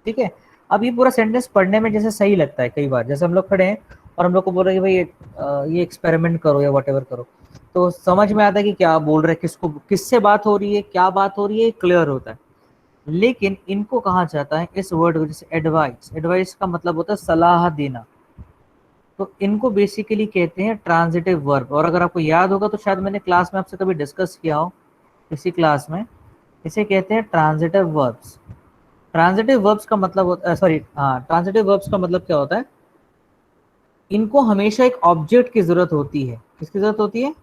ठीक है। अब ये पूरा सेंटेंस पढ़ने में जैसे सही लगता है कई बार, जैसे हम लोग खड़े हैं और हम लोग को बोल रहे हैं कि भाई ये एक्सपेरिमेंट करो या वट करो, तो समझ में आता है कि क्या बोल रहे हैं, किसको, किससे बात हो रही है, क्या बात हो रही है, क्लियर होता है। लेकिन इनको कहा जाता है इस वर्ड को, जैसे एडवाइस, एडवाइस का मतलब होता है सलाह देना, तो इनको बेसिकली कहते हैं ट्रांजिटिव वर्ब। और अगर आपको याद होगा तो शायद मैंने क्लास में आपसे कभी डिस्कस किया हो, इसी क्लास में, इसे कहते हैं ट्रांजिटिव वर्ब्स। ट्रांजिटिव वर्ब्स का मतलब होता है, सॉरी हाँ, ट्रांजिटिव वर्ब्स का मतलब क्या होता है, इनको हमेशा एक ऑब्जेक्ट की जरूरत होती है। किसकी जरूरत होती है?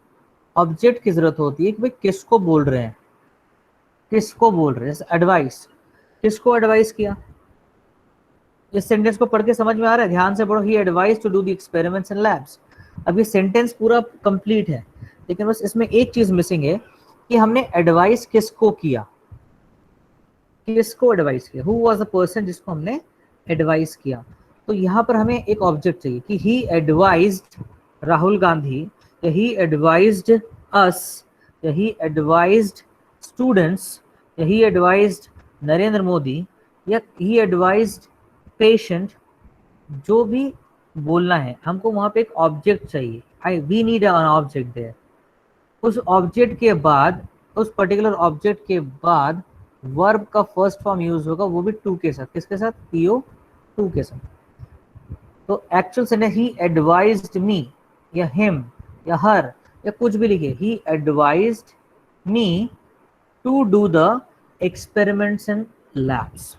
ऑब्जेक्ट की जरूरत होती है कि भाई किसको बोल रहे हैं, किसको बोल रहे हैं। जैसे एडवाइस, किसको एडवाइस किया? इस सेंटेंस को पढ़ के समझ में आ रहा है? ध्यान से पढ़ो। He advise to do the experiments in labs. अब ये सेंटेंस पूरा कंप्लीट है, लेकिन बस इसमें एक चीज मिसिंग है कि हमने एडवाइस किसको किया, किसको एडवाइस किया, हु वाज द पर्सन जिसको हमने एडवाइस किया। तो यहाँ पर हमें एक ऑब्जेक्ट चाहिए कि ही एडवाइज्ड राहुल गांधी, या ही एडवाइज्ड अस, या ही एडवाइज्ड स्टूडेंट्स, या ही एडवाइज्ड नरेंद्र मोदी, या ही एडवाइज्ड पेशेंट। जो भी बोलना है हमको वहां पे एक ऑब्जेक्ट चाहिए। I we need an object there. उस ऑब्जेक्ट के बाद, उस पर्टिकुलर ऑब्जेक्ट के बाद वर्ब का फर्स्ट फॉर्म यूज होगा, वो भी टू के साथ। किसके साथ? पीओ टू के साथ। तो actual sentence he advised me, या हिम, या हर, या कुछ भी लिखे, he advised me to do the experiments in labs.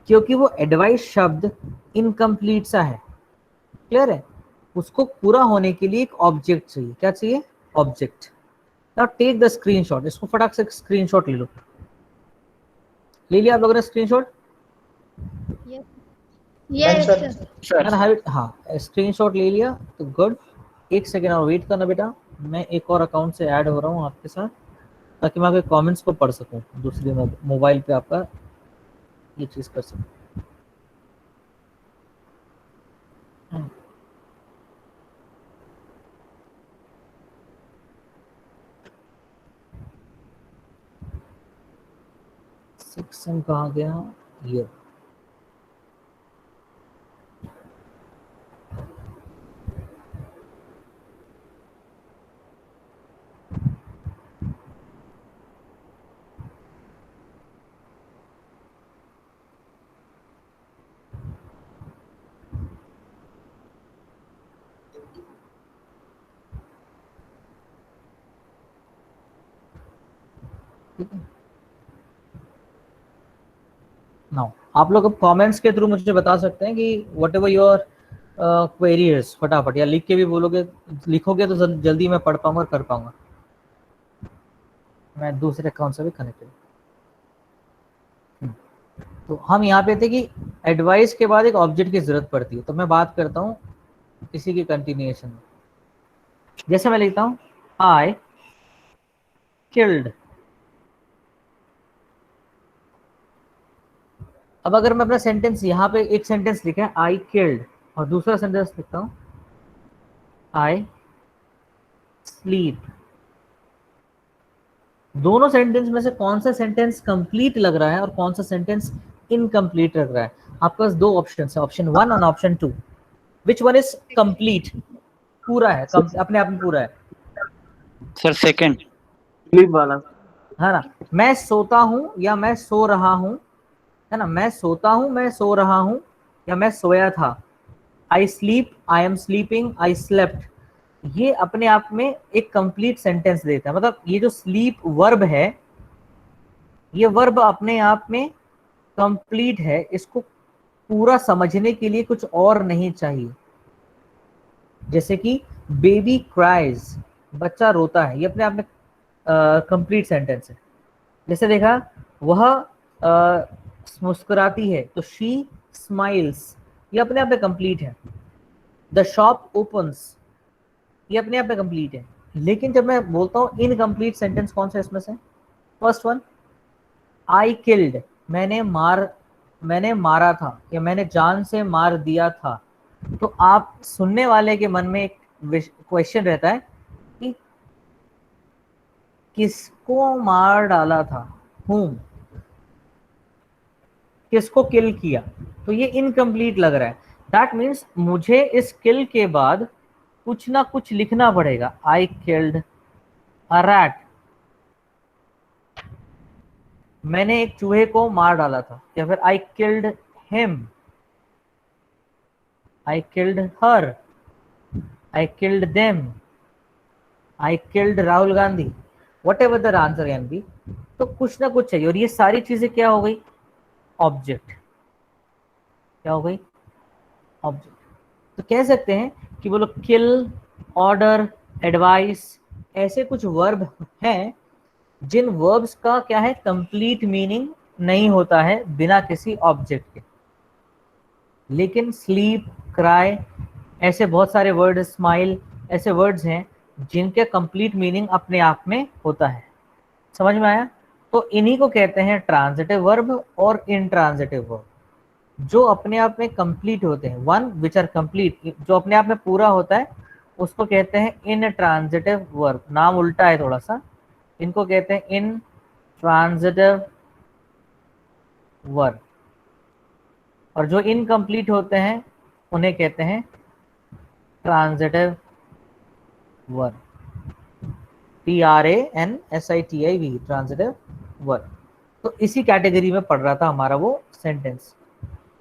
क्योंकि वो एडवाइस शब्द इनकम्प्लीट सा है, क्लियर है, उसको पूरा होने के लिए एक ऑब्जेक्ट चाहिए। क्या चाहिए? Object. Now take the screenshot, इसको फटाक से स्क्रीनशॉट ले लो। ले लिया आप लोगों ने screenshot? Yes. Done, Yes, sir. sir. मैंने हाँ स्क्रीनशॉट ले लिया तो गुड। एक सेकेंड और वेट करना बेटा, मैं एक और अकाउंट से ऐड हो रहा हूँ आपके साथ, ताकि मैं आपके कमेंट्स को पढ़ सकूँ दूसरी मोबाइल पे आपका ये चीज कर सकूँ। 6 कहाँ गया? ये ठीक है। नाउ आप लोग अब कमेंट्स के थ्रू मुझे बता सकते हैं कि what ever your query is, फटाफट, या लिख के भी बोलोगे, लिखोगे तो जल्दी मैं पढ़ पाऊंगा और कर पाऊंगा। मैं दूसरे अकाउंट से भी कनेक्टेड। तो हम यहाँ पे थे कि एडवाइस के बाद एक ऑब्जेक्ट की जरूरत पड़ती है, तो मैं बात करता हूँ इसी की कंटिन्यूएशन में। जैसे मैं लिखता हूँ आई किल्ड। अब अगर मैं अपना सेंटेंस यहाँ पे एक सेंटेंस लिखा है आई किल्ड, और दूसरा सेंटेंस लिखता हूँ आई स्लीप, दोनों सेंटेंस में से कौन सा सेंटेंस कंप्लीट लग रहा है और कौन सा सेंटेंस इनकम्प्लीट लग रहा है? आपके पास दो ऑप्शन है, ऑप्शन 1 और option 2। Which one is complete? पूरा है, अपने आप में पूरा है। Sir second. स्लीप वाला। है ना? मैं सोता हूं या मैं सो रहा हूं, है ना, मैं सोता हूं, मैं सो रहा हूं, या मैं सोया था। I sleep, I am sleeping, I slept. ये अपने आप में एक कंप्लीट सेंटेंस देता है। मतलब ये जो स्लीप वर्ब है, ये वर्ब अपने आप में कंप्लीट है, इसको पूरा समझने के लिए कुछ और नहीं चाहिए। जैसे कि बेबी क्राइज, बच्चा रोता है, ये अपने आप में कंप्लीट सेंटेंस है। जैसे देखा, वह मुस्कुराती है, तो शी स्माइल्स, ये अपने आप में कंप्लीट है। द शॉप ओपन्स, ये अपने आप में कंप्लीट है। लेकिन जब मैं बोलता हूँ इनकम्प्लीट सेंटेंस, कौन सा इसमें से? फर्स्ट वन, आई किल्ड, मैंने मारा था, या मैंने जान से मार दिया था। तो आप सुनने वाले के मन में एक क्वेश्चन रहता है कि किसको मार डाला था, whom? किसको किल किया, तो ये इनकम्प्लीट लग रहा है। दैट मीन्स मुझे इस किल के बाद कुछ ना कुछ लिखना पड़ेगा। आई किल्ड अ रैट, मैंने एक चूहे को मार डाला था, या फिर I killed him, I killed her, I killed them, I killed Rahul Gandhi, what ever the answer can be. तो कुछ ना कुछ चाहिए, और ये सारी चीजें क्या हो गई, ऑब्जेक्ट। क्या हो गई, ऑब्जेक्ट। तो कह सकते हैं कि बोलो किल, ऑर्डर, एडवाइस, ऐसे कुछ वर्ब हैं जिन वर्ब्स का क्या है, कंप्लीट मीनिंग नहीं होता है बिना किसी ऑब्जेक्ट के। लेकिन स्लीप, क्राई, ऐसे बहुत सारे वर्ड, स्माइल, ऐसे वर्ड्स हैं जिनके कंप्लीट मीनिंग अपने आप में होता है। समझ में आया? तो इन्हीं को कहते हैं ट्रांजिटिव वर्ब और इनट्रांजिटिव वर्ब, जो अपने आप में कंप्लीट होते हैं। वन विच आर कंप्लीट, जो अपने आप में पूरा होता है उसको कहते हैं इन ट्रांजिटिव वर्ब। नाम उल्टा है थोड़ा सा, इनको कहते हैं इन ट्रांजिटिव वर्ब, और जो इनकम्प्लीट होते हैं उन्हें कहते हैं transitive verb. TRANSITIV, transitive verb. तो इसी कैटेगरी में पढ़ रहा था हमारा वो सेंटेंस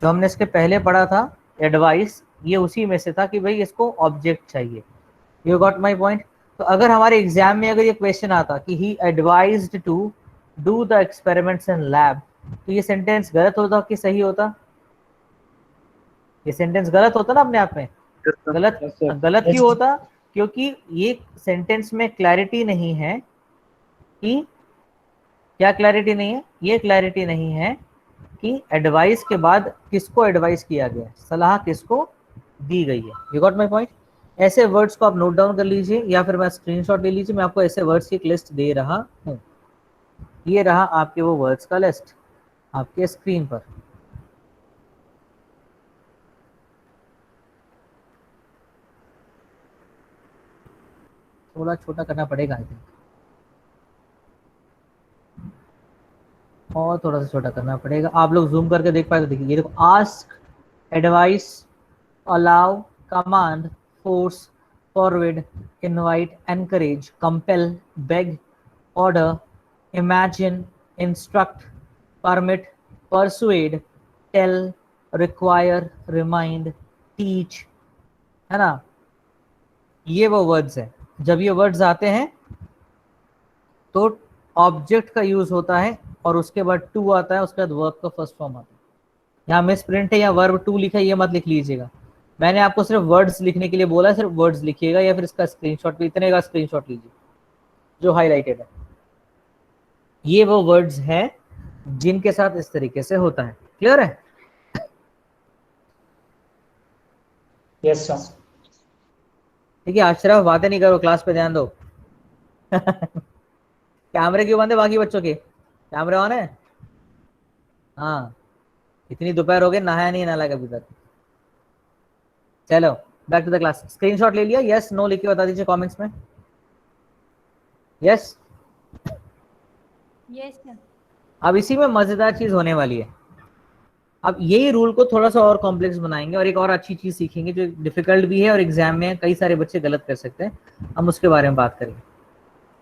जो हमने इसके पहले पढ़ा था, एडवाइस, ये उसी में से था कि भाई इसको ऑब्जेक्ट चाहिए। You got my point? तो अगर हमारे एग्जाम में अगर ये क्वेश्चन आता कि he advised to do the experiments in lab, तो ये सेंटेंस गलत होता कि सही होता? ये सेंटेंस गलत होता ना अपने आप में। गलत, गलत क्यों होता? क्योंकि ये सेंटेंस में क्लैरिटी नहीं है कि, क्या क्लैरिटी नहीं है? ये क्लैरिटी नहीं है कि एडवाइस के बाद किसको एडवाइस किया गया, सलाह किसको दी गई है। You got my point? ऐसे वर्ड्स को आप नोट डाउन कर लीजिए, या फिर मैं स्क्रीनशॉट ले लीजिए, मैं आपको ऐसे वर्ड्स की एक लिस्ट दे रहा हूँ। ये रहा आपके वो वर्ड्स का लिस्ट आपके स्क्रीन पर। थोड़ा छोटा करना पड़ेगा आई थिंक, और थोड़ा सा छोटा करना पड़ेगा। आप लोग जूम करके देख पाए तो देखिए, ये देखो, ask, advice, allow, command, force, forward, invite, encourage, compel, beg, order, imagine, instruct, permit, persuade, tell, require, remind, teach, है ना? ये वो वर्ड्स हैं। जब ये वर्ड्स आते हैं तो ऑब्जेक्ट का यूज होता है, और उसके बाद टू आता है, उसके बाद वर्ब का फर्स्ट फॉर्म आता है। यहाँ मिस प्रिंट है या वर्ब टू लिखा है, ये मत लिख लीजिएगा। मैंने आपको सिर्फ वर्ड्स लिखने के लिए बोला है, सिर्फ वर्ड्स लिखिएगा, या फिर इसका स्क्रीनशॉट, इतने का स्क्रीनशॉट लीजिए जो हाईलाइटेड है। ये वो वर्ड्स हैं जिनके साथ इस तरीके से होता है। क्लियर है? Yes sir. ठीक है, अशरफ बातें नहीं करो, क्लास पे ध्यान दो। कैमरे क्यों बंद है बाकी बच्चों के? कैमरे ऑन है? हाँ, इतनी दोपहर हो गई, नहाया नहीं नाला कभी तक। चलो back to the class. Screenshot ले लिया? यस नो लिख के बता दीजिए कमेंट्स में। यस। Yes sir. अब इसी में मजेदार चीज होने वाली है। अब यही रूल को थोड़ा सा और कॉम्प्लेक्स बनाएंगे, और एक और अच्छी चीज सीखेंगे जो डिफिकल्ट भी है और एग्जाम में कई सारे बच्चे गलत कर सकते हैं। हम उसके बारे में बात करेंगे।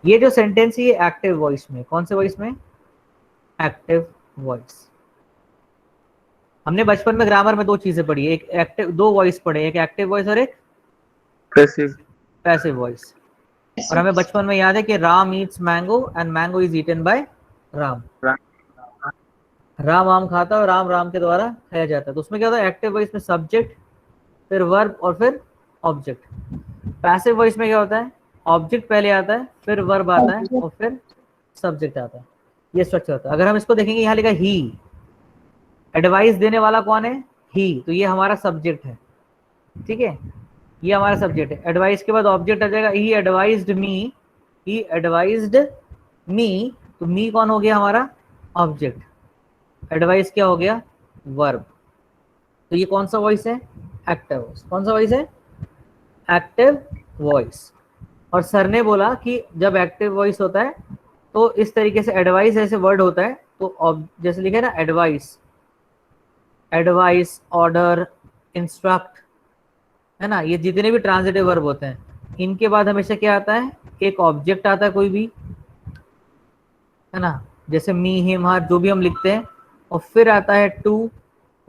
ये जो सेंटेंस है ये एक्टिव वॉइस में, कौन से वॉइस में? Active voice. हमने बचपन में ग्रामर में दो चीजें पढ़ी है, एक एक्टिव, दो वॉइस पढ़े, एक एक्टिव वॉइस और एक पैसिव वॉइस। और हमें बचपन में याद है कि Ram eats mango and mango is eaten by Ram. Ram आम खाता है और राम राम के द्वारा खाया जाता है। तो उसमें क्या होता है? एक्टिव वॉइस में सब्जेक्ट, फिर वर्ब और फिर ऑब्जेक्ट। पैसिव वॉइस में क्या होता है? ऑब्जेक्ट पहले आता है, फिर वर्ब आता है और फिर सब्जेक्ट आता है। ये स्ट्रक्चर होता है। अगर हम इसको देखेंगे, यहाँ लिखा ही, एडवाइस देने वाला कौन है? ही, तो ये हमारा सब्जेक्ट है। ठीक है, ये हमारा सब्जेक्ट है। एडवाइस के बाद ऑब्जेक्ट आ जाएगा, ही एडवाइज्ड मी, ही एडवाइज्ड मी, तो मी कौन हो गया? हमारा ऑब्जेक्ट। एडवाइस क्या हो गया? वर्ब। तो ये कौन सा वॉइस है? Active voice. कौन सा वॉइस है? Active voice. और सर ने बोला कि जब एक्टिव वॉइस होता है तो इस तरीके से एडवाइस ऐसे वर्ड होता है, तो जैसे लिखे ना एडवाइस, एडवाइस, ऑर्डर, इंस्ट्रक्ट, है ना, ये जितने भी ट्रांजिटिव वर्ब होते हैं इनके बाद हमेशा क्या आता है, एक ऑब्जेक्ट आता है कोई भी, है ना, जैसे मी, हिम, हर, जो भी हम लिखते हैं, और फिर आता है टू,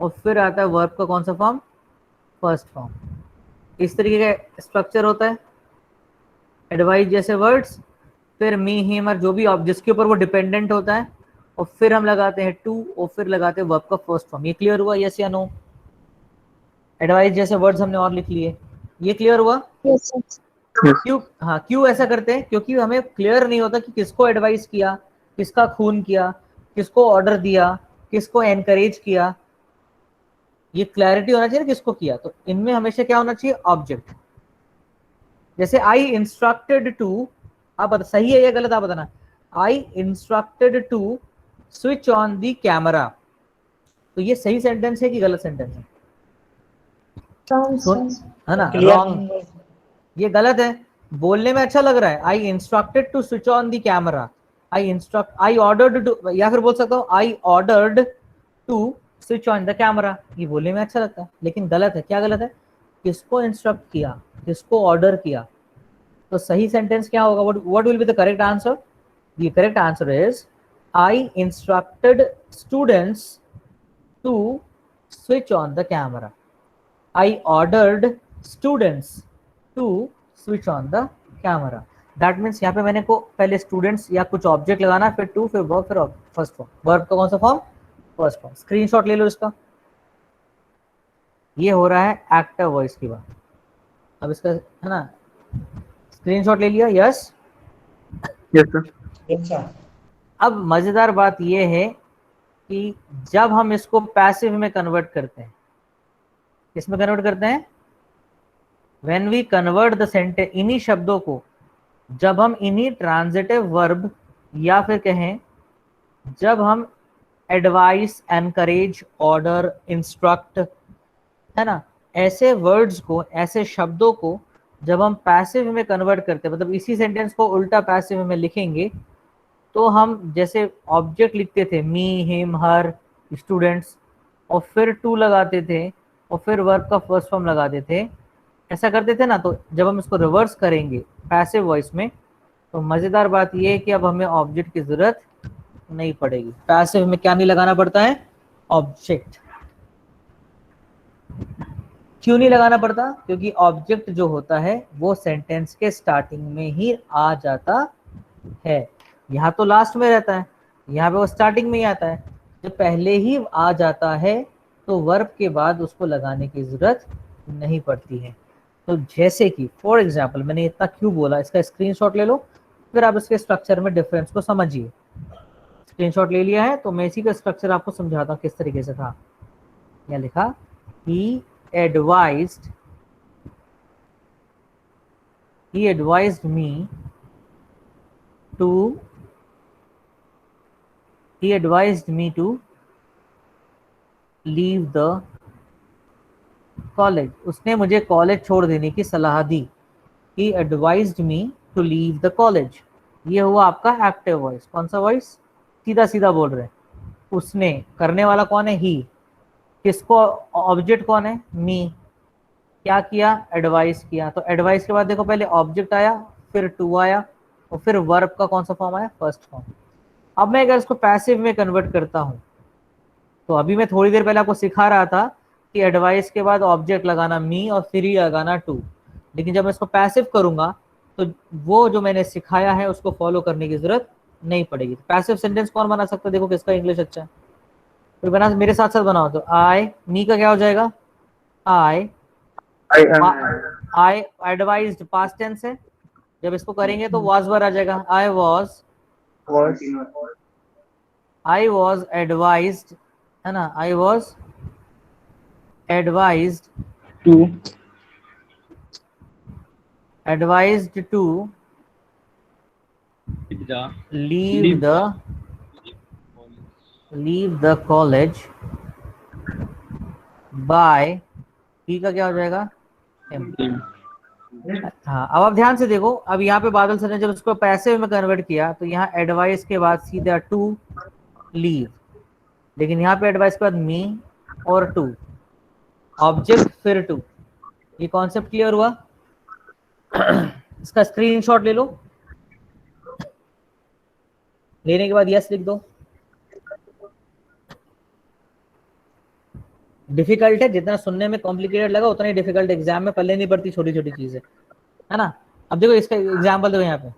और फिर आता है वर्ब का कौन सा फॉर्म, फर्स्ट फॉर्म। इस तरीके का स्ट्रक्चर होता है। एडवाइस जैसे वर्ड्स, फिर मी, हिम, हर, जो भी जिसके ऊपर वो डिपेंडेंट होता है, और फिर हम लगाते हैं टू, और फिर लगाते हैं वर्ब का फर्स्ट फॉर्म। ये क्लियर हुआ, यस या नो? एडवाइस जैसे वर्ड्स हमने और लिख लिए, ये क्लियर हुआ? Yes, yes. क्यों, हाँ, क्यों ऐसा करते हैं? क्योंकि हमें क्लियर नहीं होता कि किसको एडवाइस किया, किसका खून किया, किसको ऑर्डर दिया, किसको एनकरेज किया, ये क्लैरिटी होना चाहिए ना किसको किया। तो इनमें हमेशा क्या होना चाहिए, ऑब्जेक्ट। जैसे आई इंस्ट्रक्टेड टू, आप बता सही है या गलत, आप बताना। I instructed to switch on the camera, तो ये सही सेंटेंस है कि गलत सेंटेंस है? Wrong, सुन, sir. है ना, क्लियर रॉन्ग, ये गलत है। बोलने में अच्छा लग रहा है, I instructed to switch on the camera, I ordered to, या फिर बोल सकता हूँ I ordered to switch on the camera, ये बोलने में अच्छा लगता है, लेकिन गलत है। क्या गलत है? किसको इंस्ट्रक्ट किया, किसको ऑर्डर किया। तो सही सेंटेंस क्या होगा, what will be the correct answer? The correct answer is I instructed students to switch on the camera, I ordered students to switch on the camera. That means यहाँ पे मैंने को पहले स्टूडेंट्स या कुछ ऑब्जेक्ट लगाना, फिर टू, फिर वर्ब, फिर फर्स्ट फॉर्म। वर्ब का कौन सा फॉर्म, फर्स्ट फॉर्म। स्क्रीनशॉट ले लो इसका। ये हो रहा है एक्टिव वॉइस की बात। अब इसका, है ना, स्क्रीनशॉट ले लिया, yes? Yes, sir. Yes, sir. अब मजेदार बात ये है कि जब हम इसको पैसिव में कन्वर्ट करते हैं, किसमें कन्वर्ट करते हैं? When we convert the sentence, इन्हीं शब्दों को जब हम इन्हीं ट्रांजिटिव वर्ब, या फिर कहें जब हम एडवाइस, एनकरेज, ऑर्डर, इंस्ट्रक्ट, है ना, ऐसे वर्ड्स को, ऐसे शब्दों को जब हम पैसिव में कन्वर्ट करते हैं, मतलब इसी सेंटेंस को उल्टा पैसिव में लिखेंगे, तो हम जैसे ऑब्जेक्ट लिखते थे मी, हिम, हर, स्टूडेंट्स, और फिर टू लगाते थे, और फिर वर्ब का फर्स्ट फॉर्म लगाते थे, ऐसा करते थे ना। तो जब हम इसको रिवर्स करेंगे पैसिव वॉइस में, तो मजेदार बात यह है कि अब हमें ऑब्जेक्ट की जरूरत नहीं पड़ेगी। पैसिव में क्या नहीं लगाना पड़ता है, ऑब्जेक्ट। क्यों नहीं लगाना पड़ता? क्योंकि ऑब्जेक्ट जो होता है वो सेंटेंस के स्टार्टिंग में ही आ जाता है। यहाँ तो लास्ट में रहता है, यहाँ पे वो स्टार्टिंग में ही आता है। जब पहले ही आ जाता है तो वर्ब के बाद उसको लगाने की जरूरत नहीं पड़ती है। तो जैसे कि फॉर एग्जाम्पल, मैंने इतना क्यों बोला, इसका स्क्रीनशॉट ले लो, फिर आप इसके स्ट्रक्चर में डिफरेंस को समझिए। स्क्रीनशॉट ले लिया है तो मैं इसी का स्ट्रक्चर आपको समझाता हूँ किस तरीके से था। क्या लिखा, he advised me to leave the college. उसने मुझे कॉलेज छोड़ देने की सलाह दी। He advised me to leave the college. ये हुआ आपका एक्टिव वॉइस। कौन सा वॉइस? सीधा सीधा बोल रहे हैं। उसने, करने वाला कौन है? ही। किसको, ऑब्जेक्ट कौन है? मी। क्या किया? एडवाइस किया। तो एडवाइस के बाद देखो पहले ऑब्जेक्ट आया, फिर टू आया, और फिर वर्ब का कौन सा फॉर्म आया? First form. अब मैं अगर इसको पैसिव में कन्वर्ट करता हूं, तो अभी मैं थोड़ी देर पहले आपको सिखा रहा था कि एडवाइस के बाद ऑब्जेक्ट लगाना मी और फिर ही लगाना टू, लेकिन जब मैं इसको पैसिव करूंगा तो वो जो मैंने सिखाया है उसको फॉलो करने की जरूरत नहीं पड़ेगी। पैसिव सेंटेंस कौन बना सकता है? देखो किसका इंग्लिश अच्छा है, कोई बना, मेरे साथ साथ बनाओ। तो आई, मी का क्या हो जाएगा? आई एडवाइज्ड, पास्ट टेंस है। जब इसको करेंगे तो वाज वर आ जाएगा। आई वॉज एडवाइज्ड, है ना, I was advised to leave the college by, he का क्या हो जाएगा? हाँ, अब आप ध्यान से देखो, अब यहाँ पे बादल सर ने जब उसको पैसिव में कन्वर्ट किया तो यहाँ एडवाइस के बाद सीधा टू लीव, लेकिन यहाँ पे एडवाइस के बाद मी और टू, ऑब्जेक्ट फिर टू। ये कॉन्सेप्ट क्लियर हुआ? इसका स्क्रीनशॉट ले लो, लेने के बाद यस लिख दो। डिफिकल्ट है, जितना सुनने में कॉम्प्लिकेटेड लगा उतना ही डिफिकल्ट एग्जाम में पल्ले नहीं पड़ती छोटी छोटी चीजें, है ना। अब देखो इसका एग्जाम्पल देखो यहाँ पे,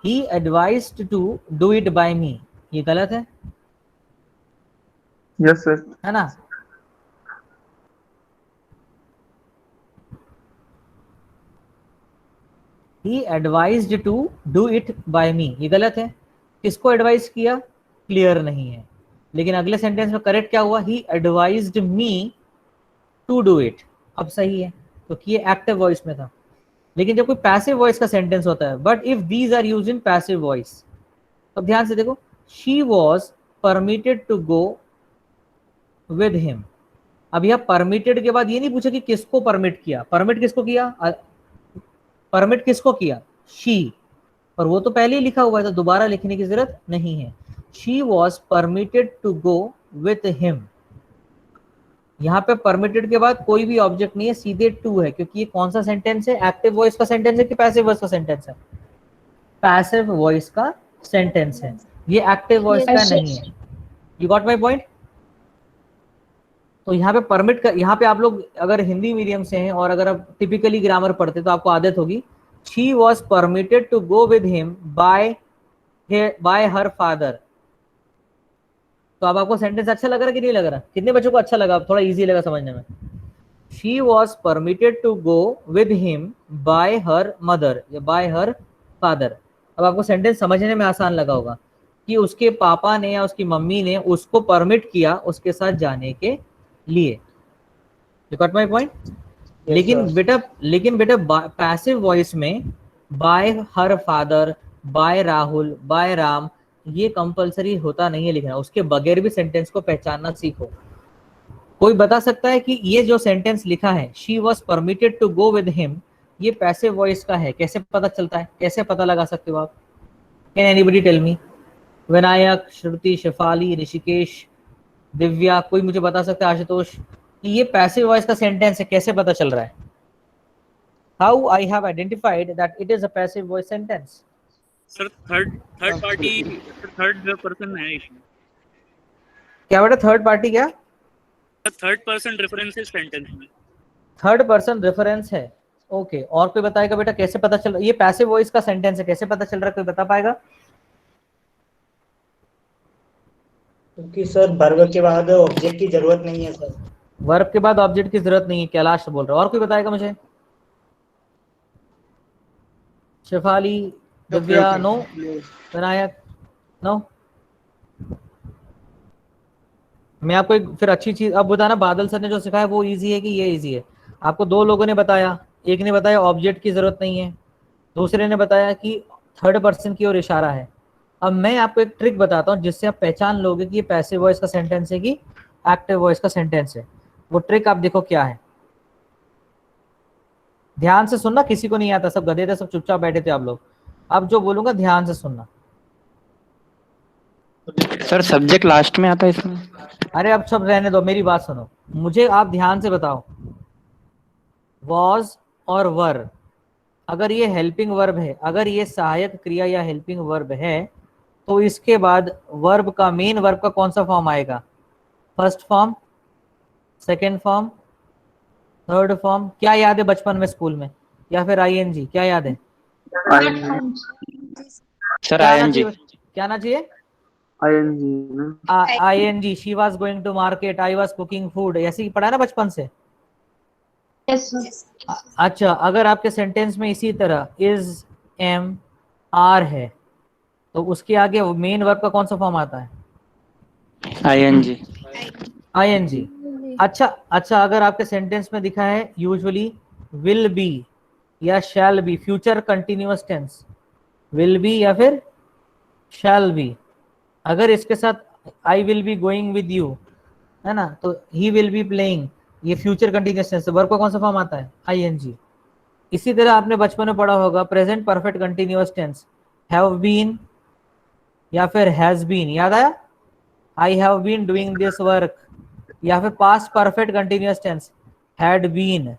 he advised to do it by me, ये गलत है, Yes, sir. है ना। he advised to do it by me, ये गलत है। किसको एडवाइस किया, क्लियर नहीं है। लेकिन अगले सेंटेंस में करेक्ट क्या हुआ, he advised me to do it, अब सही है क्योंकि ये एक्टिव वॉइस में था। लेकिन जब कोई पैसिव वॉइस का सेंटेंस होता है, but if these are used in passive voice, तो ध्यान से देखो, she was permitted to go with him. अब यह परमिटेड के बाद ये नहीं पूछा कि किसको परमिट किया, परमिट किसको किया, परमिट किसको किया, शी, पर वो तो पहले ही लिखा हुआ है तो दोबारा लिखने की जरूरत नहीं है। She was permitted to go with him, यहाँ पे परमिटेड के बाद कोई भी ऑब्जेक्ट नहीं है, सीधे टू है, क्योंकि ये कौन सा सेंटेंस है, एक्टिव वॉइस का सेंटेंस है कि पैसिव वॉइस का सेंटेंस है, पैसिव वॉइस का सेंटेंस है, ये एक्टिव वॉइस का Yes, नहीं है। You got my point. तो यहाँ पे परमिट का, यहाँ पे आप लोग अगर हिंदी मीडियम से हैं और अगर आप टिपिकली ग्रामर पढ़ते तो आपको आदत होगी, she was permitted to go with him by her father. तो अब आपको सेंटेंस अच्छा लग रहा है कि नहीं लग रहा, कितने बच्चों को अच्छा लगा, थोड़ा इजी लगा समझने में। She was permitted to go with him by her mother या बाय हर फादर। अब आपको सेंटेंस समझने में आसान लगा होगा कि उसके पापा ने या उसकी मम्मी ने उसको परमिट किया उसके साथ जाने के लिए। You got my point. लेकिन बेटा पैसिव वॉइस में by her father, by Rahul, by Ram, ये कंपलसरी होता नहीं है लिखना, उसके बगैर भी सेंटेंस को पहचानना सीखो। कोई बता सकता है कि ये जो सेंटेंस लिखा है, she was permitted to go with him, ये पैसिव वॉइस का है, कैसे पता चलता है, कैसे पता लगा सकते हो आप? Can anybody tell me? Vinayak, Shruti, Shefali, Rishikesh, Divya, कोई मुझे बता सकता है, आशुतोष, कि ये पैसिव वॉइस का सेंटेंस है, कैसे पता चल रहा है? How I have identified that it is a passive voice sentence? Sir third person है इसमें। क्या बेटा थर्ड पार्टी, क्या थर्ड पर्सन रेफरेंस है सेंटेंस में। थर्ड पर्सन रेफरेंस है, ओके। और कोई बताएगा बेटा कैसे पता चल रहा, ये पैसिव वॉइस का सेंटेंस है, कैसे पता चल रहा है, कोई बता पाएगा? क्योंकि सर वर्ब के बाद ऑब्जेक्ट की जरूरत नहीं है सर। वर्ब के बाद ऑब्जेक्ट की जरूरत नहीं है, कैलाश बोल रहा है। और कोई बताएगा मुझे? Shefali, Divya, no, Vinayak, no. मैं आपको एक फिर अच्छी चीज अब बताना, बादल सर ने जो सिखाया वो इजी है कि ये इजी है? आपको दो लोगों ने बताया, एक ने बताया ऑब्जेक्ट की जरूरत नहीं है, दूसरे ने बताया कि थर्ड पर्सन की ओर इशारा है। अब मैं आपको एक ट्रिक बताता हूँ जिससे आप पहचान लोगे कि ये पैसिव वॉइस का सेंटेंस है कि एक्टिव वॉइस का सेंटेंस है। वो ट्रिक आप देखो क्या है, ध्यान से सुनना, किसी को नहीं आता, सब गधे थे, सब चुपचाप बैठे थे आप लोग। अब जो बोलूंगा ध्यान से सुनना। सर सब्जेक्ट लास्ट में आता है इसमें। अरे अब सब रहने दो, मेरी बात सुनो, मुझे आप ध्यान से बताओ, वॉज और वर, अगर ये हेल्पिंग वर्ब है, अगर ये सहायक क्रिया या हेल्पिंग वर्ब है, तो इसके बाद वर्ब का, मेन वर्ब का कौन सा फॉर्म आएगा? First form, second form, third form? क्या याद है बचपन में स्कूल में, या फिर आईएनजी, क्या याद है? Sir ING. क्या ना चाहिए? ING। ING. She was going to market, I was cooking food, ऐसे ही पढ़ा है ना बचपन से? Yes, sir. अच्छा, अगर आपके सेंटेंस में इसी तरह इज, एम, आर है, तो उसके आगे मेन वर्ब का कौन सा फॉर्म आता है? आईएनजी। आईएनजी। अच्छा, अगर आपके सेंटेंस में दिखा है यूजुअली विल बी या shall be, future continuous tense, will be या फिर शैल बी, अगर इसके साथ I will be going with you है ना, तो ही विल बी प्लेइंग, ये फ्यूचर कंटिन्यूअस टेंस, वर्ब का कौन सा फॉर्म आता है? आईएनजी। इसी तरह आपने बचपन में पढ़ा होगा present perfect continuous tense, have been, या फिर हैज बीन, याद आया, I have been doing this work, या फिर past perfect continuous tense, had been,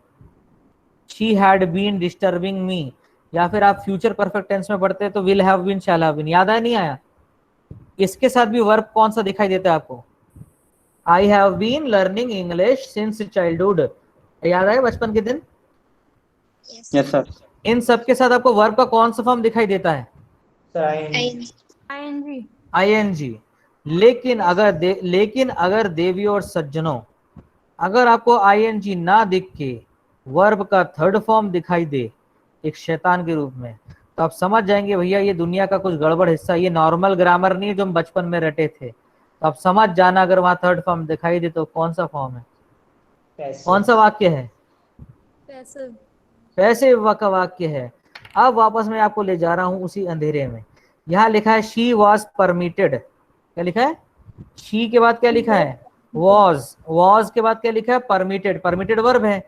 she had been disturbing me, या फिर आप फ्यूचर परफेक्ट टेंस में पढ़ते हैं तो will have been, shall have been. याद आया नहीं आया? इसके साथ भी वर्ब कौन सा दिखाई देता है आपको? I have been learning English since childhood, याद आया बचपन के दिन? Yes sir. इन सब के साथ आपको वर्ब का कौन सा फॉर्म दिखाई देता है? ing ING. लेकिन अगर देवी और सज्जनों, अगर आपको आईएनजी ना दिख के वर्ब का थर्ड फॉर्म दिखाई दे एक शैतान के रूप में, तो आप समझ जाएंगे भैया ये दुनिया का कुछ गड़बड़ हिस्सा, ये नॉर्मल ग्रामर नहीं है जो हम बचपन में रटे थे। तो आप समझ जाना अगर वहां थर्ड फॉर्म दिखाई दे तो कौन सा फॉर्म है, कौन सा वाक्य है? पैसिव का वाक्य है। अब वापस मैं आपको ले जा रहा हूं उसी अंधेरे में। यहाँ लिखा है शी वॉज परमिटेड, क्या लिखा है? शी के बाद क्या लिखा है? वॉज के बाद क्या लिखा है? परमिटेड। परमिटेड वर्ब है।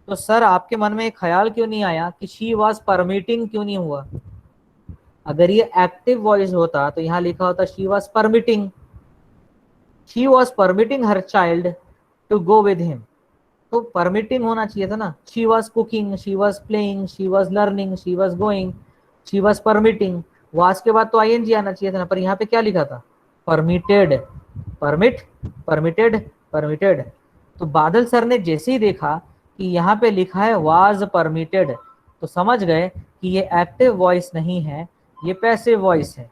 तो सर आपके मन में एक ख्याल क्यों नहीं आया कि शी वॉज परमिटिंग क्यों नहीं हुआ? अगर ये एक्टिव वॉइस होता तो यहाँ लिखा होता she was permitting, she was permitting her child to go with him, तो परमिटिंग होना चाहिए था ना। She was cooking, she was playing, she was learning, she was going, she was permitting. Was के बाद तो आईएनजी आना चाहिए था ना, पर यहाँ पे क्या लिखा था? Permitted, permitted, permitted. तो बादल सर ने जैसे ही देखा कि यहाँ पे लिखा है वाज परमिटेड, तो समझ गए कि ये एक्टिव वॉइस नहीं है, ये पैसिव वॉइस है।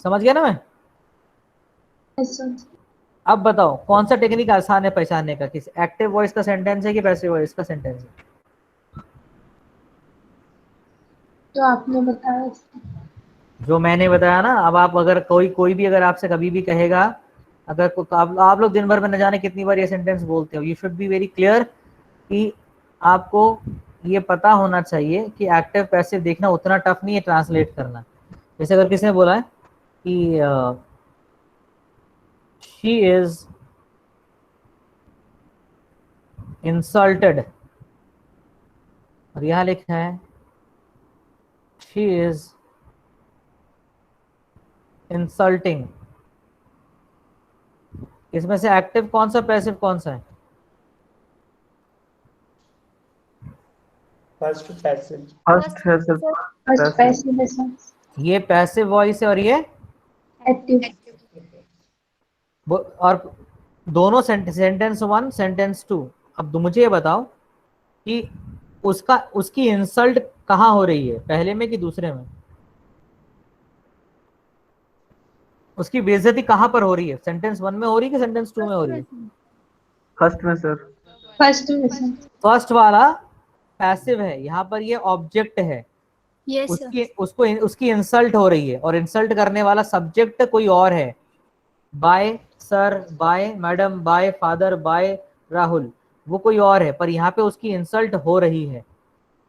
समझ गया ना मैं? अब बताओ कौन सा टेक्निक आसान है पहचानने का, किस एक्टिव वॉइस का सेंटेंस है कि पैसिव वॉइस का सेंटेंस है? जो आपने बताया, जो मैंने बताया ना। अब आप अगर कोई भी अगर आपसे कभी भी कहेगा, अगर आप लोग दिन भर में न जाने कितनी बार ये सेंटेंस बोलते हो, you should be very clear कि आपको ये पता होना चाहिए कि एक्टिव पैसिव देखना उतना टफ नहीं है ट्रांसलेट करना। जैसे अगर किसी ने बोला है कि शी इज इंसल्टेड, और यहां लिखा है शी इज इंसल्टिंग, इसमें से एक्टिव कौन सा, पैसिव कौन सा है? First passive. फर्स्ट है सर, फर्स्ट पैसिव है सर, ये पैसिव वॉइस है और ये एक्टिव। और दोनों सेंटेंस वन सेंटेंस टू। अब मुझे ये बताओ कि उसकी इंसल्ट कहाँ हो रही है, पहले में कि दूसरे में? उसकी बेइज्जती कहाँ पर हो रही है, सेंटेंस वन में हो रही है कि सेंटेंस टू में हो रही है? फर्स्ट में सर। फर्स्ट में सर। फर्स्ट वाला पैसिव है, यहाँ पर ये ऑब्जेक्ट है, उसकी इंसल्ट हो रही है, और इंसल्ट करने वाला सब्जेक्ट कोई और है, by sir, by madam, by father, by Rahul, वो कोई और है, पर यहाँ पे उसकी इंसल्ट हो रही है।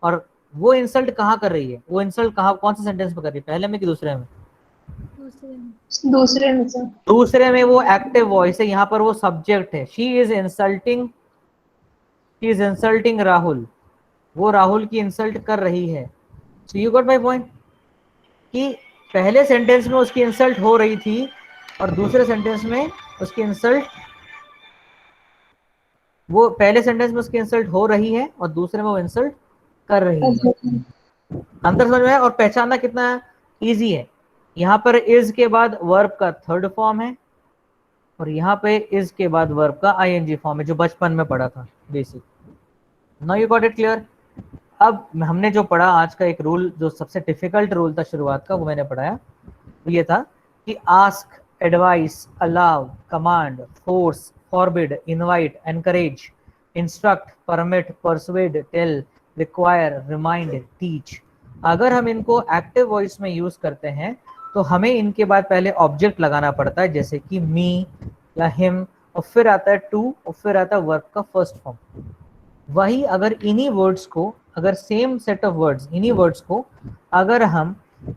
और वो इंसल्ट कहाँ कर रही है? वो इंसल्ट कहाँ, कौन सा सेंटेंस में कर रही है, पहले में कि दूसरे में? दूसरे में सर। दूसरे में वो एक्टिव वॉइस है, यहाँ पर वो सब्जेक्ट है। शी इज इंसल्टिंग राहुल, वो राहुल की इंसल्ट कर रही है। So you got my point कि पहले सेंटेंस में उसकी इंसल्ट हो रही थी और दूसरे सेंटेंस में उसकी इंसल्ट, वो पहले सेंटेंस में उसकी इंसल्ट हो रही है और दूसरे में वो इंसल्ट कर रही है। अंतर समझ में है? और पहचानना कितना इजी है। यहाँ पर इज के बाद वर्ब का थर्ड फॉर्म है और यहाँ पे इज के बाद वर्ब का आईएनजी फॉर्म है, जो बचपन में पढ़ा था basic. Now you got it clear? अब हमने जो पढ़ा आज का एक रूल, जो सबसे डिफिकल्ट रूल था शुरुआत का, वो मैंने पढ़ाया, वो ये था कि ask, advice, allow, command, force, forbid, invite, encourage, instruct, permit, persuade, tell, require, remind, teach. अगर हम इनको एक्टिव वॉइस में यूज करते हैं तो हमें इनके बाद पहले ऑब्जेक्ट लगाना पड़ता है, जैसे कि मी या हिम, और फिर आता है टू, और फिर आता है वर्ब का फर्स्ट फॉर्म। वही अगर इन्हीं वर्ड्स को, अगर सेम सेट ऑफ वर्ड्स, इन्हीं वर्ड्स को अगर हम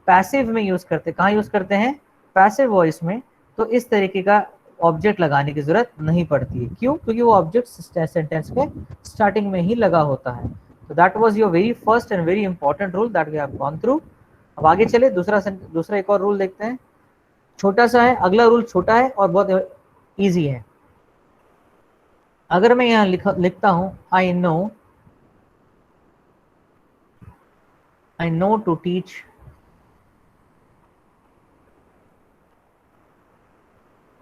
पैसिव में यूज करते, कहाँ यूज करते हैं? पैसिव वॉइस में, तो इस तरीके का ऑब्जेक्ट लगाने की जरूरत नहीं पड़ती है। क्यों? क्योंकि वो ऑब्जेक्ट सेंटेंस के स्टार्टिंग में ही लगा होता है। तो that was your very first and very important rule that we have gone through. अब आगे चले, दूसरा एक और रूल देखते हैं। छोटा सा है, अगला रूल छोटा है और बहुत इजी है। अगर मैं यहाँ लिखता हूं I know to teach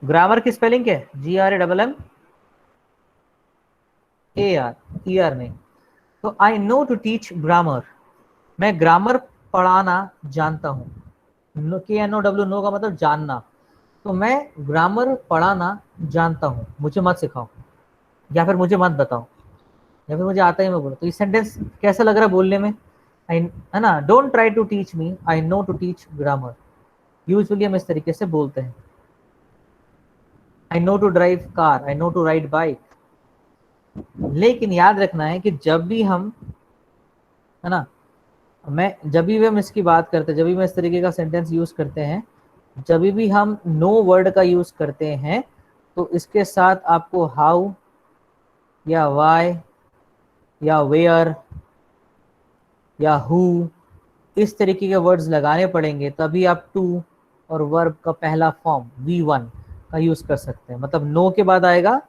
grammar की स्पेलिंग क्या है? GRAMMAR, नहीं। तो I know to teach grammar, मैं ग्रामर पढ़ाना जानता हूँ। KNOW, नो का मतलब जानना। तो मैं ग्रामर पढ़ाना जानता हूँ, मुझे मत सिखाओ, या फिर मुझे मत बताओ, या फिर मुझे आता ही मैं बोलो। तो ये सेंटेंस कैसा लग रहा है बोलने में? है ना, don't try to teach me, I know to teach grammar. Usually हम इस तरीके से बोलते हैं। I know to drive car, I know to ride bike. लेकिन याद रखना है कि जब भी हम, है ना, जब भी हम इसकी बात करते हैं, जब भी मैं इस तरीके का सेंटेंस यूज करते हैं, जब भी हम नो वर्ड का यूज करते हैं, तो इसके साथ आपको हाउ या वाई या वेयर या हु इस तरीके के वर्ड्स लगाने पड़ेंगे, तभी आप टू और वर्ब का पहला फॉर्म V1 का यूज कर सकते हैं। मतलब नो के बाद आएगा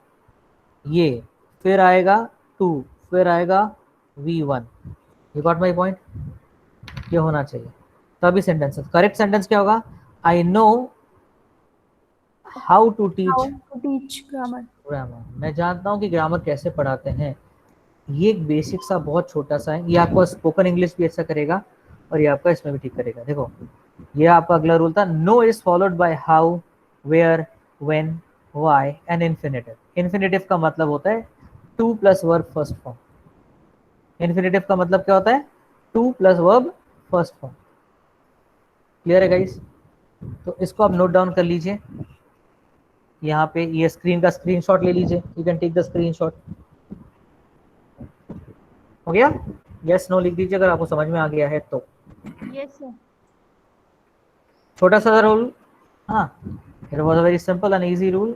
ये, फिर आएगा टू, फिर आएगा V1। You got my point? ये होना चाहिए तभी सेंटेंस। करेक्ट सेंटेंस क्या होगा? I know how to teach grammar. Grammar, मैं जानता हूँ कि ग्रामर कैसे पढ़ाते हैं। ये एक बेसिक सा बहुत छोटा सा है, ये आपको स्पोकन इंग्लिश भी अच्छा करेगा और ये आपका इसमें भी ठीक करेगा। देखो, ये आपका अगला रूल था, know is followed by how, where, when, why and infinitive. Infinitive का मतलब होता है to plus verb first form. Infinitive का मतलब क्या होता है? To plus verb first form. Clear है गाइस? तो इसको आप नोट डाउन कर लीजिए। यहाँ पे ये स्क्रीन का स्क्रीनशॉट ले लीजिए, you can take the screenshot. हो गया? यस नो लिख दीजिए अगर आपको समझ में आ गया है तो। Yes, sir. छोटा सा रूल, हाँ, it was a very simple and easy rule.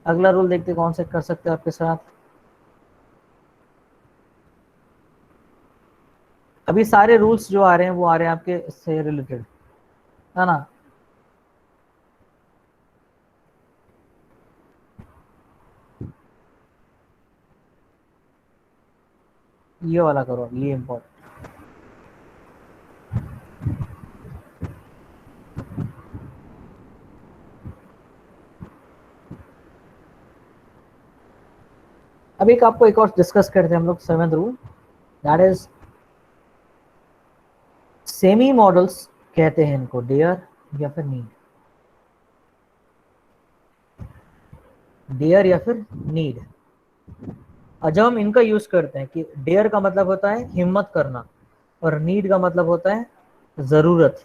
अगला रूल देखते कौन से कर सकते हैं आपके साथ। अभी सारे रूल्स जो आ रहे हैं वो आ रहे हैं आपके से रिलेटेड, है ना। ये वाला करो, ये इम्पोर्टेंट। अब एक और डिस्कस करते हैं हम लोग, 7th rule, that is semi models कहते हैं इनको, डेयर या फिर नीड। डेयर या फिर नीड। और जब हम इनका यूज करते हैं कि डेयर का मतलब होता है हिम्मत करना और नीड का मतलब होता है जरूरत।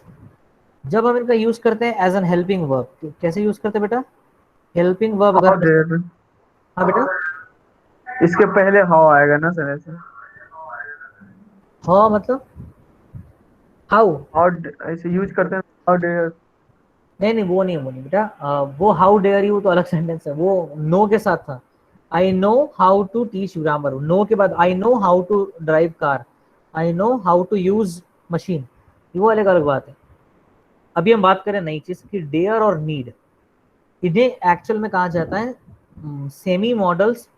जब हम इनका यूज करते हैं एज एन हेल्पिंग वर्ब, कैसे यूज करते हैं बेटा? हेल्पिंग वर्ब हाउ अगर, डेयर, हाँ बेटा, इसके पहले हाउ आएगा ना सर ऐसे? हाँ मतलब हाउ, हाउ ऐसे यूज करते हैं हाउ डेयर। नहीं वो नहीं बेटा, वो हाउ डेयर यू तो अलग सेंटेंस है, वो नो के साथ था। I know how to teach grammar, know के बाद I know how to drive car, I know how to use machine, वो अलग अलग बात है। अभी हम बात करें नई चीज की, डेयर और नीड। इन्हें एक्चुअल में कहा जाता है सेमी मॉडल्स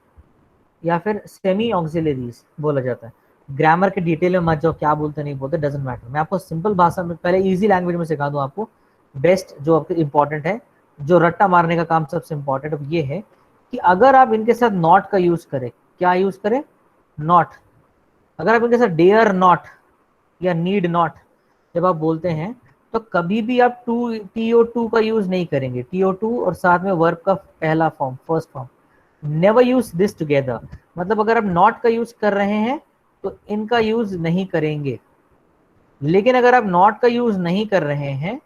या फिर सेमी ऑक्सिलरीज बोला जाता है। ग्रामर के डिटेल में मत जाओ, क्या बोलते नहीं बोलते डजंट मैटर। मैं आपको सिंपल भाषा में पहले इजी लैंग्वेज में सिखा दूं आपको, बेस्ट जो आपके इंपॉर्टेंट है, जो रट्टा मारने का काम सबसे इंपॉर्टेंट ये है कि अगर आप इनके साथ नॉट का यूज करें, क्या यूज करें? नॉट। अगर आप इनके साथ डेयर नॉट या नीड नॉट जब आप बोलते हैं, तो कभी भी आप TO2 का यूज नहीं करेंगे। TO2 और साथ में वर्ब का पहला form, first form, never use this together. मतलब अगर आप नॉट का यूज कर रहे हैं तो इनका यूज नहीं करेंगे। लेकिन अगर आप नॉट का यूज नहीं कर रहे हैं,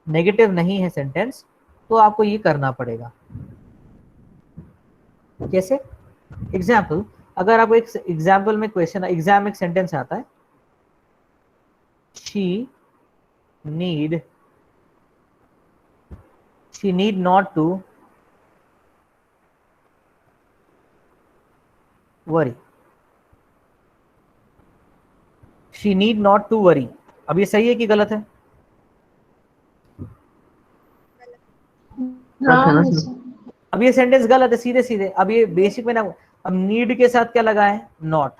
नेगेटिव नहीं है सेंटेंस, तो आपको ये करना पड़ेगा। कैसे? एग्जाम्पल, अगर आपको एक एग्जाम्पल में क्वेश्चन, एग्जाम में सेंटेंस आता है, she need not to worry, she need not to worry, अब ये सही है कि गलत है? गलत है ना Wrong, सर? sir. अब ये सेंटेंस गलत है सीधे सीधे। अब ये बेसिक में ना, अब नीड के साथ क्या लगा है? नॉट।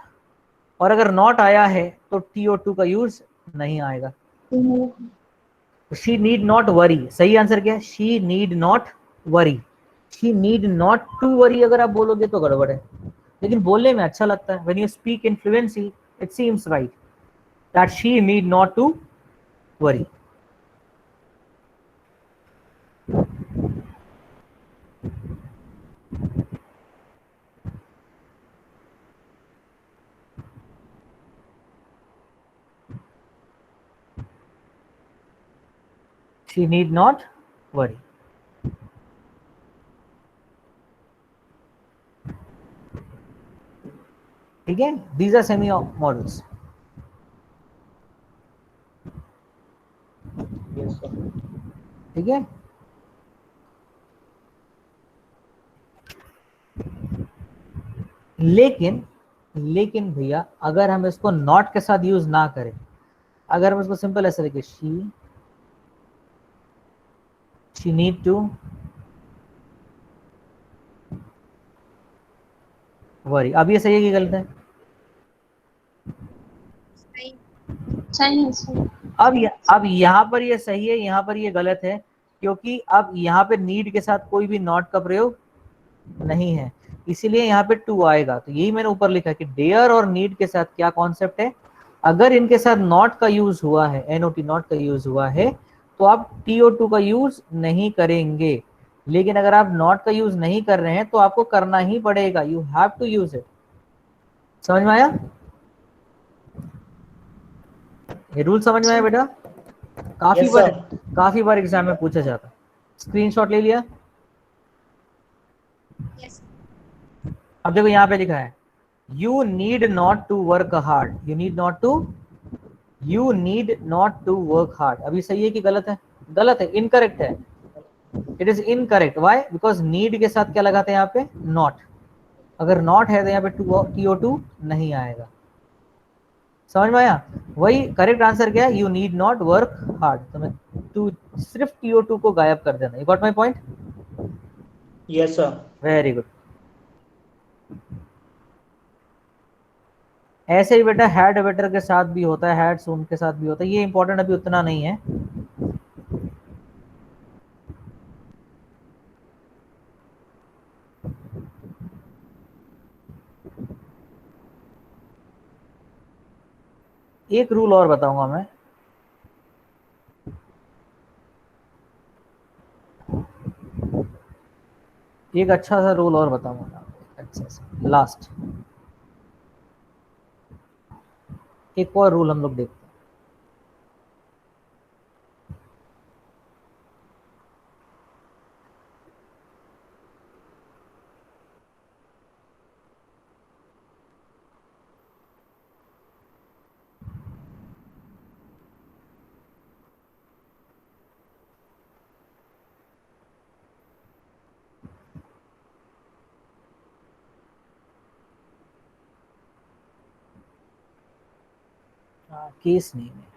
और अगर नॉट आया है तो TO2 का यूज नहीं आएगा। शी नीड नॉट वरी, सही आंसर क्या है? She need not worry. She need not to worry अगर आप बोलोगे तो गड़बड़ है, लेकिन बोलने में अच्छा लगता है। When you speak in fluency it seems right that she need not to worry. She need not worry. ठीक है, these are semi models. Yes, sir. ठीक है, लेकिन भैया अगर हम इसको नॉट के साथ यूज ना करें, अगर हम इसको सिंपल ऐसे लिखे, शी नीड टू वरी, अब ये सही है कि गलत है? सही है सर. अब यहाँ पर ये सही है, यहाँ पर ये गलत है, क्योंकि अब यहाँ पे नीड के साथ कोई भी नॉट का प्रयोग नहीं है, इसीलिए यहाँ पे टू आएगा। तो यही मैंने ऊपर लिखा कि डेयर और नीड के साथ क्या कॉन्सेप्ट है, अगर इनके साथ नॉट का यूज हुआ है, NOT नॉट का यूज हुआ है, तो आप TO2 का यूज नहीं करेंगे। लेकिन अगर आप नॉट का यूज नहीं कर रहे हैं तो आपको करना ही पड़ेगा, you have to use it. समझ में आया? ये रूल समझ में आया बेटा? Yes, sir. काफी बार एग्जाम में पूछा जाता है। स्क्रीनशॉट ले लिया? अब देखो यहाँ पे लिखा है you need not to work hard, you need not to work hard. अभी सही है कि गलत है? गलत है, इनकरेक्ट है, it is incorrect. Why? Because need के साथ क्या लगाते हैं यहाँ पे? नॉट। अगर नॉट है तो यहाँ पे TO2 नहीं आएगा। समझ में आया? वही करेक्ट आंसर क्या है? You need not work hard. तो मैं सिर्फ TO2 को गायब कर देना। You got my point? Yes, sir. Very good. ऐसे ही बेटा हैड वेटर के साथ भी होता है, हैड सून के साथ भी होता है। ये इंपॉर्टेंट अभी उतना नहीं है। एक रूल और बताऊंगा मैं, एक अच्छा सा रूल और बताऊंगा, अच्छा सा लास्ट एक और रूल हम लोग देखते हैं। केस नहीं है।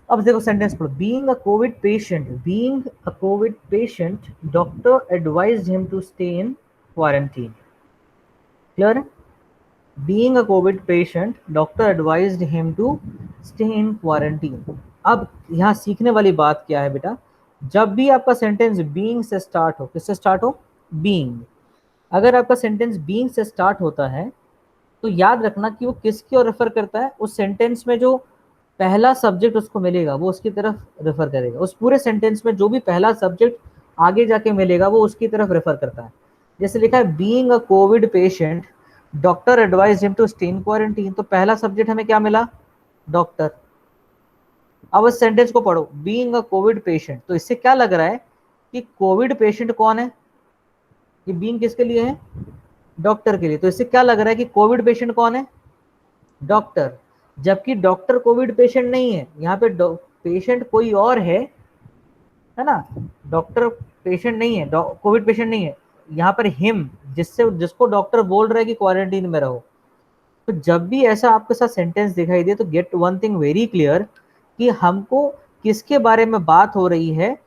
अब देखो सेंटेंस पढ़ो। Being a Covid patient doctor advised him to stay in quarantine. Clear है? Being a Covid patient doctor advised him to stay in quarantine. अब यहाँ सीखने वाली बात क्या है बेटा, जब भी आपका सेंटेंस बीइंग से स्टार्ट हो, किससे स्टार्ट हो? बीइंग। अगर आपका सेंटेंस बीइंग से स्टार्ट होता है तो याद रखना कि वो किसकी ओर रेफर करता है? उस सेंटेंस में जो पहला सब्जेक्ट उसको मिलेगा वो उसकी तरफ रेफर करेगा। उस पूरे सेंटेंस में जो भी पहला सब्जेक्ट आगे जाके मिलेगा वो उसकी तरफ रेफर करता है। जैसे लिखा है being a Covid patient doctor advise him to stay in quarantine, तो पहला सब्जेक्ट हमें क्या मिला? डॉक्टर। अब इस सेंटेंस को पढ़ो, बीइंग अ कोविड पेशेंट, तो इससे क्या लग रहा है कि कोविड पेशेंट कौन है? ये बीइंग किसके लिए है? डॉक्टर के लिए। तो इससे क्या लग रहा है कि कोविड पेशेंट कौन है? डॉक्टर। जबकि डॉक्टर कोविड पेशेंट नहीं है, यहाँ पे पेशेंट कोई और है ना? डॉक्टर पेशेंट नहीं है, कोविड पेशेंट नहीं है, यहाँ पर हिम, जिसको डॉक्टर बोल रहा है कि क्वारंटीन में रहो। तो जब भी ऐसा आपके साथ सेंटेंस दिखाई दे तो get one thing very clear कि हमको किसके बारे में बात हो रही है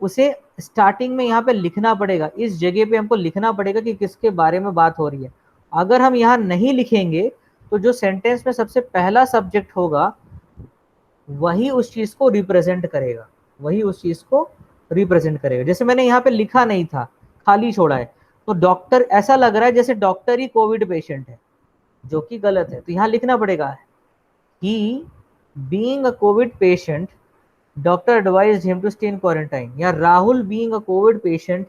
उसे स्टार्टिंग में यहाँ पे लिखना पड़ेगा। इस जगह पे हमको लिखना पड़ेगा कि किसके बारे में बात हो रही है। अगर हम यहाँ नहीं लिखेंगे तो जो सेंटेंस में सबसे पहला सब्जेक्ट होगा वही उस चीज को रिप्रेजेंट करेगा, वही उस चीज को रिप्रेजेंट करेगा। जैसे मैंने यहाँ पे लिखा नहीं था, खाली छोड़ा है, तो डॉक्टर, ऐसा लग रहा है जैसे डॉक्टर ही कोविड पेशेंट है, जो कि गलत है। तो यहाँ लिखना पड़ेगा he being a Covid patient doctor advised him to stay in quarantine, या Rahul being a Covid patient,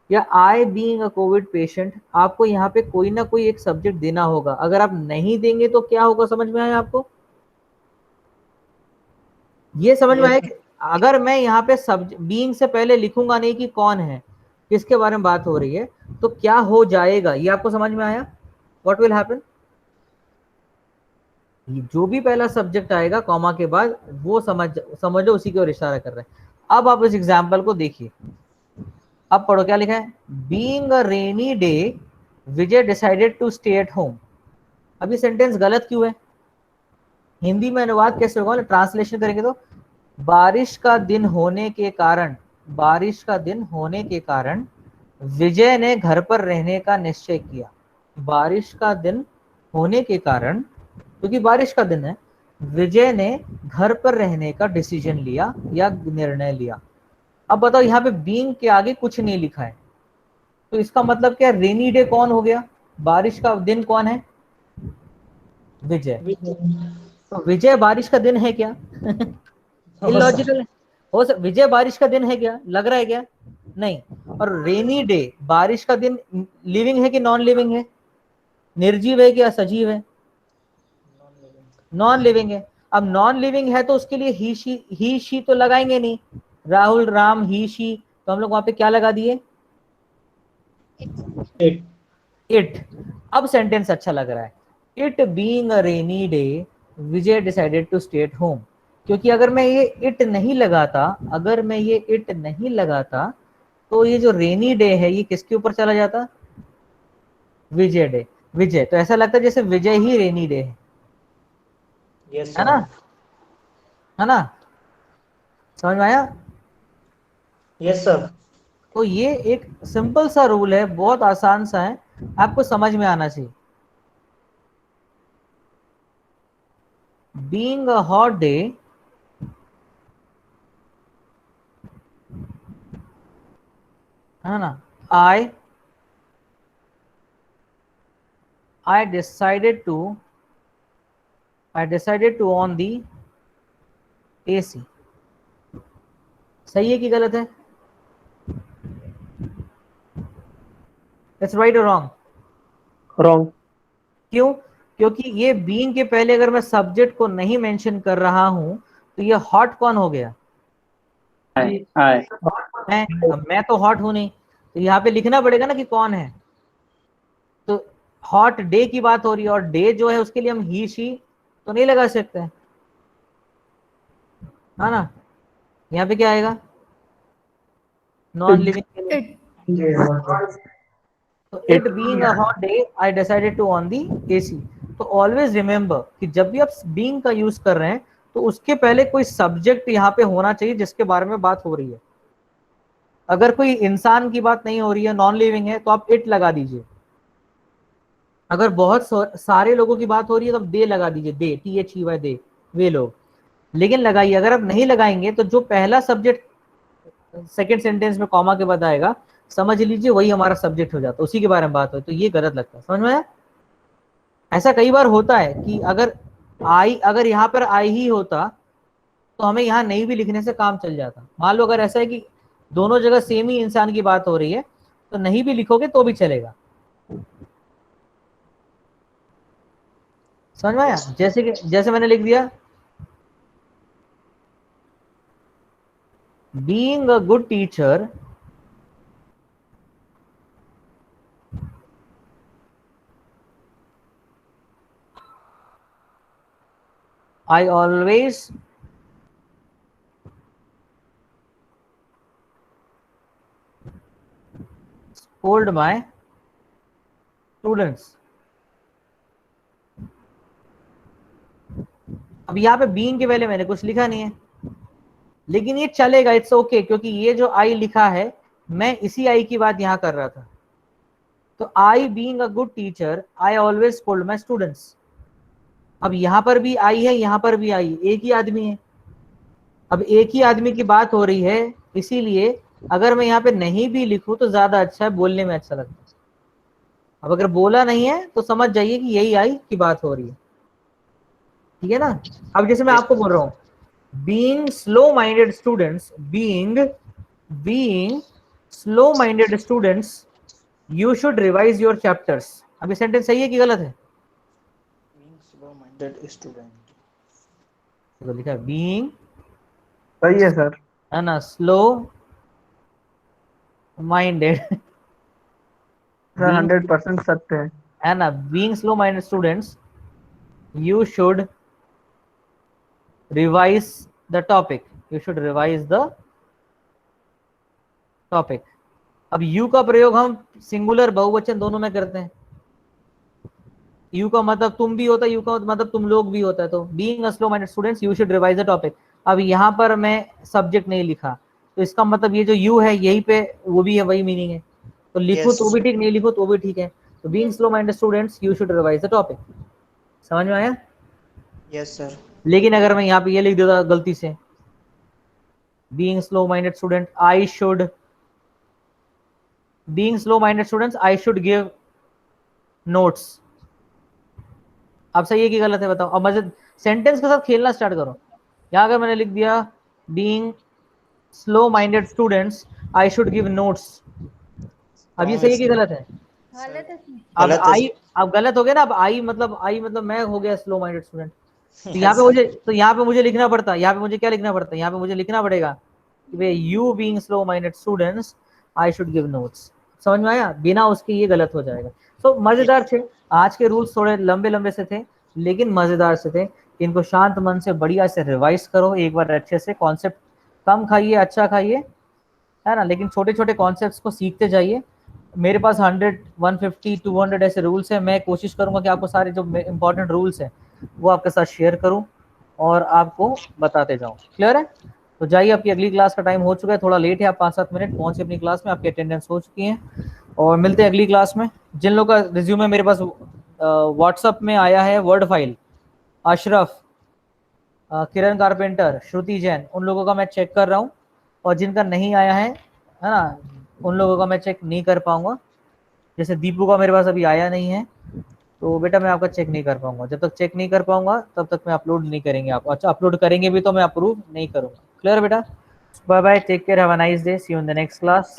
या I being a Covid patient. आपको यहाँ पे कोई ना कोई एक सब्जेक्ट देना होगा। अगर आप नहीं देंगे तो क्या होगा, समझ में आया आपको? ये समझ में आया कि अगर मैं यहाँ पे बीइंग से पहले लिखूंगा नहीं कि कौन है, किसके बारे में बात हो रही है, तो क्या हो जाएगा, ये आपको समझ में आया? What will happen? जो भी पहला सब्जेक्ट आएगा कॉमा के बाद वो समझो उसी की ओर इशारा कर रहे हैं। अब आप इस एग्जाम्पल को देखिए, अब पढ़ो क्या लिखा है। Being a rainy day Vijay decided to stay at home. अब ये सेंटेंस गलत क्यों है? हिंदी में अनुवाद कैसे होगा, ट्रांसलेशन करेंगे तो बारिश का दिन होने के कारण, बारिश का दिन होने के कारण विजय ने घर पर रहने का निश्चय किया। बारिश का दिन होने के कारण, क्योंकि बारिश का दिन है, विजय ने घर पर रहने का डिसीजन लिया या निर्णय लिया। अब बताओ, यहाँ पे बीइंग के आगे कुछ नहीं लिखा है, तो इसका मतलब क्या? रेनी डे कौन हो गया? बारिश का दिन कौन है? विजय। तो विजय बारिश का दिन है क्या? इलॉजिकल है। हो सक विजय बारिश का दिन है क्या? लग रहा है क्या? नहीं। और रेनी डे, बारिश का दिन लिविंग है कि नॉन लिविंग है? निर्जीव है क्या सजीव है? नॉन लिविंग है। अब नॉन लिविंग है तो उसके लिए ही शी तो लगाएंगे नहीं। राहुल, राम, ही शी, तो हम लोग वहां पे क्या लगा दिए? इट। अब सेंटेंस अच्छा लग रहा है। It being a rainy day Vijay decided to stay at home. क्योंकि अगर मैं ये इट नहीं लगाता, अगर मैं ये इट नहीं लगाता तो ये जो रेनी डे है ये किसके ऊपर चला जाता? विजय डे, विजय। तो ऐसा लगता है जैसे विजय ही रेनी डे है। यस है ना? है ना? समझ में आया? Yes sir. तो ये एक सिंपल सा रूल है, बहुत आसान सा है, आपको समझ में आना चाहिए। बीइंग अ हॉट डे है ना, I decided to on the AC। सही है कि गलत है? It's right or wrong? Wrong. क्यों? क्योंकि ये बीइंग के पहले अगर मैं सब्जेक्ट को नहीं मेंशन कर रहा हूं तो ये हॉट कौन हो गया? I मैं तो हॉट हूं नहीं, तो यहाँ पे लिखना पड़ेगा ना कि कौन है। तो हॉट डे की बात हो रही है और डे जो है उसके लिए हम ही शी तो नहीं लगा सकते, है ना? यहाँ पे क्या आएगा? नॉन लिविंग के लिए। तो it being a hot day I decided to on the AC. तो ऑलवेज रिमेंबर कि जब भी आप बीइंग का यूज कर रहे हैं तो उसके पहले कोई सब्जेक्ट यहाँ पे होना चाहिए जिसके बारे में बात हो रही है। अगर कोई इंसान की बात नहीं हो रही है, नॉन लिविंग है, तो आप इट लगा दीजिए। अगर बहुत सारे लोगों की बात हो रही है तो आप दे लगा दीजिए, दे, THEY, दे, वे लोग। लेकिन लगाइए, अगर आप नहीं लगाएंगे तो जो पहला सब्जेक्ट सेकंड सेंटेंस में कॉमा के बाद आएगा, समझ लीजिए वही हमारा सब्जेक्ट हो जाता है, उसी के बारे में बात हो, तो ये गलत लगता है। समझ में आया? ऐसा कई बार होता है कि अगर यहाँ पर आई ही होता तो हमें यहाँ नहीं भी लिखने से काम चल जाता। मान लो अगर ऐसा है कि दोनों जगह सेम ही इंसान की बात हो रही है तो नहीं भी लिखोगे तो भी चलेगा। समझ में आया? जैसे मैंने लिख दिया, being a good teacher I always scold my students। अब यहाँ पे बीइंग के पहले मैंने कुछ लिखा नहीं है, लेकिन ये चलेगा, इट्स ओके, क्योंकि ये जो आई लिखा है मैं इसी आई की बात यहाँ कर रहा था। तो आई being a good teacher I always scold my students. अब यहाँ पर भी आई है, यहाँ पर भी आई, एक ही आदमी है। अब एक ही आदमी की बात हो रही है, इसीलिए अगर मैं यहाँ पे नहीं भी लिखूं तो ज्यादा अच्छा है, बोलने में अच्छा लगता है। अब अगर बोला नहीं है तो समझ जाइए कि यही आई की बात हो रही है, ठीक है ना? अब जैसे मैं आपको बोल रहा हूँ, being slow minded students, being slow minded students you should revise your chapters. अब ये सेंटेंस सही है कि गलत है? स्लो माइंडेड स्टूडेंट, तो लिखा है बीइंग, सही है सर। है ना, स्लो माइंडेड सर 100% सत्य है ना, being slow minded students you should revise the topic, you should revise the topic. अब यू का प्रयोग हम सिंगुलर बहुवचन दोनों में करते हैं। यू का मतलब तुम भी होता है, यू का मतलब तुम लोग भी होता है। तो being a slow minded students you should revise the topic. अब यहाँ पर मैं सब्जेक्ट नहीं लिखा, तो इसका मतलब ये जो यू है यही पे वो भी है, वही मीनिंग है। तो लिखो Yes. तो भी ठीक, नहीं लिखो तो भी ठीक है। तो being slow minded students you should revise the topic. समझ में आया? Yes sir. लेकिन अगर मैं यहाँ पे ये लिख देता गलती से, being slow minded student I should, being slow minded students I should give notes. अब सही है कि गलत है बताओ? अब मजे सेंटेंस के साथ खेलना स्टार्ट करो। यहाँ अगर मैंने लिख दिया being slow minded students I should give notes, अब ये सही है कि गलत है? गलत है। अब गलत है। आई, अब गलत हो गया ना। अब आई मतलब मैं हो गया स्लो माइंडेड स्टूडेंट। तो यहाँ पे मुझे लिखना पड़ता, यहाँ पे मुझे क्या लिखना पड़ता है? यहाँ पे मुझे लिखना पड़ेगा कि भाई you being slow minded students I should give notes. समझ में आया? बिना उसके ये गलत हो जाएगा। तो मजेदार थे आज के रूल्स, थोड़े लंबे लंबे से थे लेकिन मजेदार से थे। इनको शांत मन से बढ़िया से रिवाइज करो एक बार अच्छे से। कॉन्सेप्ट कम खाइए, अच्छा खाइए, है ना, लेकिन छोटे छोटे कॉन्सेप्ट्स को सीखते जाइए। मेरे पास 100, 150, 200 ऐसे रूल्स हैं। मैं कोशिश करूंगा कि आपको सारे जो इंपॉर्टेंट रूल्स हैं वो आपके साथ शेयर करूं और आपको बताते जाऊं। क्लियर है? तो जाइए, आपकी अगली क्लास का टाइम हो चुका है, थोड़ा लेट है, आप 5-7 मिनट पहुंचे अपनी क्लास में, आपकी अटेंडेंस हो चुकी है। और मिलते हैं अगली क्लास में। जिन लोगों का रिज्यूमे मेरे पास व्हाट्सअप में आया है वर्ड फाइल, अशरफ, किरण कारपेंटर, श्रुति जैन, उन लोगों का मैं चेक कर रहा हूँ। और जिनका नहीं आया है ना, उन लोगों का मैं चेक नहीं कर पाऊंगा। जैसे दीपू का मेरे पास अभी आया नहीं है, तो बेटा मैं आपका चेक नहीं कर पाऊंगा। जब तक चेक नहीं कर पाऊंगा तब तक मैं अपलोड नहीं करेंगे आप। अच्छा, अपलोड करेंगे भी तो मैं अप्रूव नहीं करूंगा। क्लियर बेटा? Bye bye, take care, have a nice day, see you in the next class.